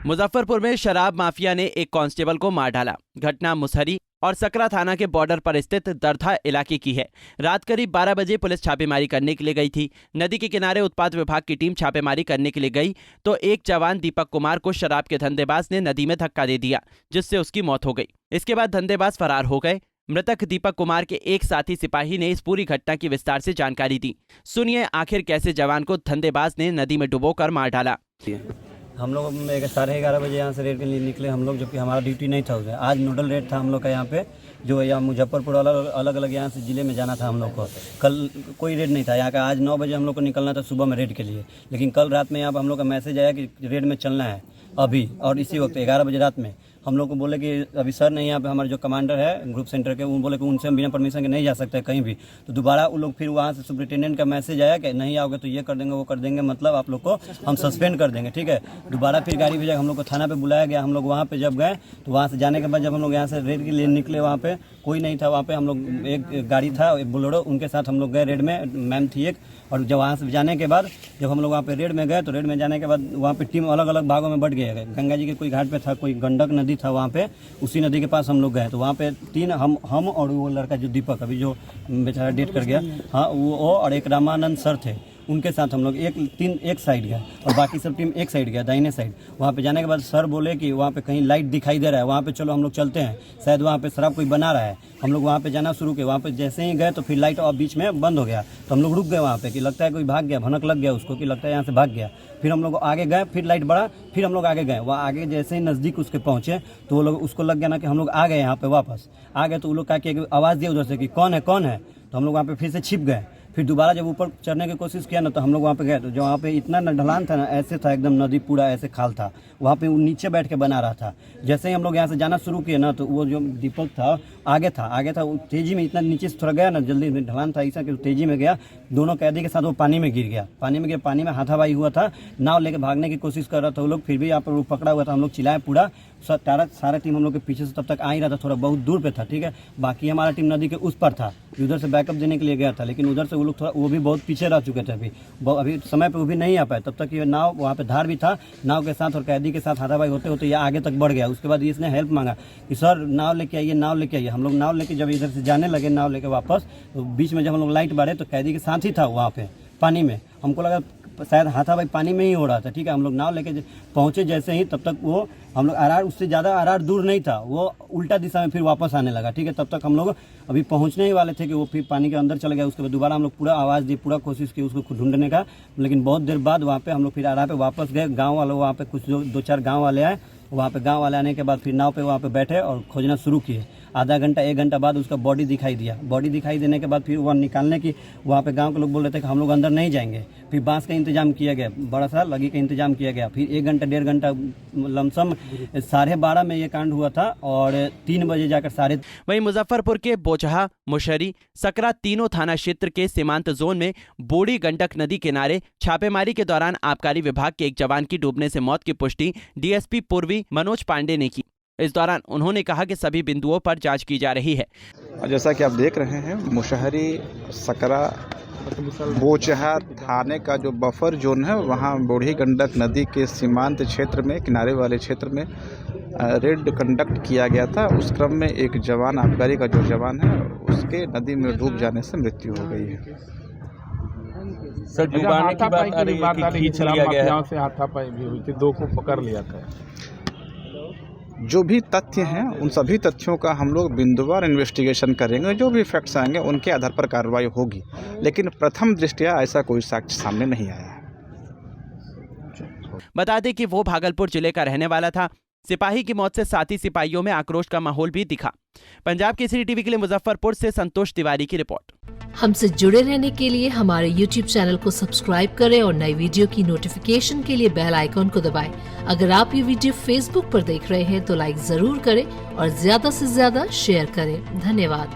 मुजफ्फरपुर में शराब माफिया ने एक कांस्टेबल को मार डाला। घटना मुसहरी और सकरा थाना के बॉर्डर पर स्थित दरथा इलाके की है। रात करीब 12 बजे पुलिस छापेमारी करने के लिए गई थी। नदी के किनारे उत्पाद विभाग की टीम छापेमारी करने के लिए गई तो एक जवान दीपक कुमार को शराब के धंधेबाज ने नदी में धक्का दे दिया, जिससे उसकी मौत हो गई। इसके बाद धंधेबाज फरार हो गए। मृतक दीपक कुमार के एक साथी सिपाही ने इस पूरी घटना की विस्तार से जानकारी दी। सुनिए आखिर कैसे जवान को धंधेबाज ने नदी में डुबोकर मार डाला। हम लोग 11:30 बजे यहाँ से रेड के लिए निकले हम लोग, जबकि हमारा ड्यूटी नहीं था उसे। आज नोडल रेड था हम लोग का यहाँ पे, जो यहाँ मुजफ्फरपुर अलग अलग यहाँ से ज़िले में जाना था हम लोग को। कल कोई रेड नहीं था यहाँ का। आज 9 बजे हम लोग को निकलना था सुबह में रेड के लिए, लेकिन कल रात में यहाँ पर हम लोग का मैसेज आया कि रेड में चलना है अभी, और इसी वक्त 11 बजे रात में हम लोग को बोले कि अभी सर नहीं, यहाँ पे हमारे जो कमांडर है ग्रुप सेंटर के, वो बोले कि उनसे हम बिना परमिशन के नहीं जा सकते कहीं भी। तो दोबारा वो लोग फिर वहाँ से सुपरिटेंडेंट का मैसेज आया कि नहीं आओगे तो ये कर देंगे वो कर देंगे, मतलब आप लोग को हम सस्पेंड कर देंगे, ठीक है। दोबारा फिर गाड़ी भेजा, हम लोग को थाना पे बुलाया गया। हम लोग वहाँ पे जब गए तो वहाँ से जाने के बाद जब हम लोग यहाँ से रेड के लिए निकले, वहाँ पे कोई नहीं था। वहाँ पे हम लोग एक गाड़ी था, एक बोलेरो, उनके साथ हम लोग गए रेड में, मैम थी एक। और जब वहाँ से जाने के बाद जब हम लोग वहाँ पे रेड में गए तो रेड में जाने के बाद वहाँ पे टीम अलग अलग भागों में बढ़ गए। गंगा जी के कोई घाट पे था, कोई गंडक नदी था वहाँ पे, उसी नदी के पास हम लोग गए। तो वहाँ पे 3 हम और वो लड़का जो दीपक अभी जो बेचारा डेट कर गया, हाँ वो और एक रामानंद सर थे, उनके साथ हम लोग एक साइड गए और बाकी सब टीम एक साइड गया, दाहिने साइड। वहाँ पे जाने के बाद सर बोले कि वहाँ पे कहीं लाइट दिखाई दे रहा है, वहाँ पे चलो हम लोग चलते हैं, शायद वहाँ पे शराब कोई बना रहा है। हम लोग वहाँ पे जाना शुरू किए। वहाँ पे जैसे ही गए तो फिर लाइट और बीच में बंद हो गया, तो हम लोग रुक गए वहाँ पे कि लगता है कोई भाग गया, भनक लग गया उसको कि लगता है यहाँ से भाग गया। फिर हम लोग आगे गए, फिर लाइट बढ़ा, फिर हम लोग आगे गए। वहाँ आगे जैसे ही नज़दीक उसके पहुँचे तो वो लोग उसको लग गया ना कि हम लोग आ गए यहाँ पे वापस आ गए। तो वो लोग क्या किया कि आवाज़ दिया उधर से कि कौन है कौन है। तो हम लोग वहाँ पे फिर से छिप गए। फिर दोबारा जब ऊपर चढ़ने की कोशिश किया ना तो हम लोग वहाँ पे गए, तो जो वहाँ पे इतना ढलान था ना, ऐसे था एकदम नदी पूरा ऐसे खाल था, वहाँ पे वो नीचे बैठ के बना रहा था। जैसे ही हम लोग यहाँ से जाना शुरू किए ना तो वो जो दीपक था आगे था वो तेजी में इतना नीचे से थोड़ा गया ना, जल्दी ढलान था ऐसा कि तेजी में गया। दोनों कैदी के साथ वो पानी में गिर गया। पानी में हाथापाई हुआ था, नाव लेके भागने की कोशिश कर रहा था वो लोग, फिर भी यहाँ पर वो पकड़ा हुआ था। हम लोग चिल्लाए पूरा, सारा टीम हम लोग के पीछे से तब तक आ ही रहा था, थोड़ा बहुत दूर पे था, ठीक है। बाकी हमारा टीम नदी के उस पर था, उधर से बैकअप देने के लिए गया था, लेकिन उधर से वो लोग थोड़ा वो भी बहुत पीछे रह चुके थे। अभी समय पे वो भी नहीं आ पाए। तब तक ये नाव वहाँ पे धार भी था, नाव के साथ और कैदी के साथ हाथापाई होते होते ये आगे तक बढ़ गया। उसके बाद इसने हेल्प मांगा कि सर नाव लेके आइए, नाव लेके आइए। हम लोग नाव लेके जब इधर से जाने लगे नाव लेके वापस, तो बीच में जब हम लोग लाइट बारे तो कैदी के साथ ही था वहाँ पे पानी में। हमको लगा शायद हाथापाई पानी में ही हो रहा था, ठीक है। हम लोग नाव लेके पहुँचे जैसे ही, तब तक वो हम लोग उससे ज़्यादा आर दूर नहीं था, वो उल्टा दिशा में फिर वापस आने लगा, ठीक है। तब तक हम लोग अभी पहुंचने ही वाले थे कि वो फिर पानी के अंदर चला गया। उसके बाद दोबारा हम लोग पूरा आवाज़ दी, पूरा कोशिश की उसको ढूंढने का, लेकिन बहुत देर बाद वहाँ पे हम लोग फिर आराम पे वापस गए। गाँव वालों वहाँ पे कुछ 2-4 गाँव वाले आए। वहाँ पे गाँव वाले आने के बाद फिर नाव पे वहाँ पे बैठे और खोजना शुरू किए। आधा घंटा 1 घंटा बाद उसका बॉडी दिखाई दिया। बॉडी दिखाई देने के बाद फिर वह निकालने की वहाँ पे गांव के लोग बोल रहे थे कि हम लोग अंदर नहीं जाएंगे। फिर बांस का इंतजाम किया गया, बड़ा सा लगी का इंतजाम किया गया। फिर 1 घंटा 1.5 घंटा लमसम 12:30 में ये कांड हुआ था और 3 बजे जाकर वहीं मुजफ्फरपुर के बोचहा, मुशहरी, सकरा तीनों थाना क्षेत्र के सीमांत जोन में बूढ़ी गंडक नदी किनारे छापेमारी के दौरान आबकारी विभाग के एक जवान की डूबने से मौत की पुष्टि डीएसपी पूर्वी मनोज पांडे ने की। इस दौरान उन्होंने कहा कि सभी बिंदुओं पर जांच की जा रही है। जैसा कि आप देख रहे हैं, मुशहरी, सकरा, बोचहा थाने का जो बफर जोन है, वहाँ बूढ़ी गंडक नदी के सीमांत क्षेत्र में, किनारे वाले क्षेत्र में रेड कंडक्ट किया गया था। उस क्रम में एक जवान, आबकारी का जो जवान है, उसके नदी में डूब जाने से मृत्यु हो गई है। सर डुबाने की बात आ रही है कि खींच लिया गया है, से हाथापाई भी हुई थी, 2 को पकड़ लिया था। जो भी तथ्य हैं उन सभी तथ्यों का हम लोग बिंदुवार इन्वेस्टिगेशन करेंगे। जो भी फैक्ट्स आएंगे उनके आधार पर कार्रवाई होगी, लेकिन प्रथम दृष्टया ऐसा कोई साक्ष्य सामने नहीं आया है। बता दें कि वो भागलपुर जिले का रहने वाला था। सिपाही की मौत से साथी सिपाहियों में आक्रोश का माहौल भी दिखा। पंजाब केसरी टीवी के लिए मुजफ्फरपुर से संतोष तिवारी की रिपोर्ट। हमसे जुड़े रहने के लिए हमारे YouTube चैनल को सब्सक्राइब करें और नई वीडियो की नोटिफिकेशन के लिए बेल आइकॉन को दबाएं। अगर आप ये वीडियो Facebook पर देख रहे हैं तो लाइक जरूर करें और ज्यादा से ज्यादा शेयर करें। धन्यवाद।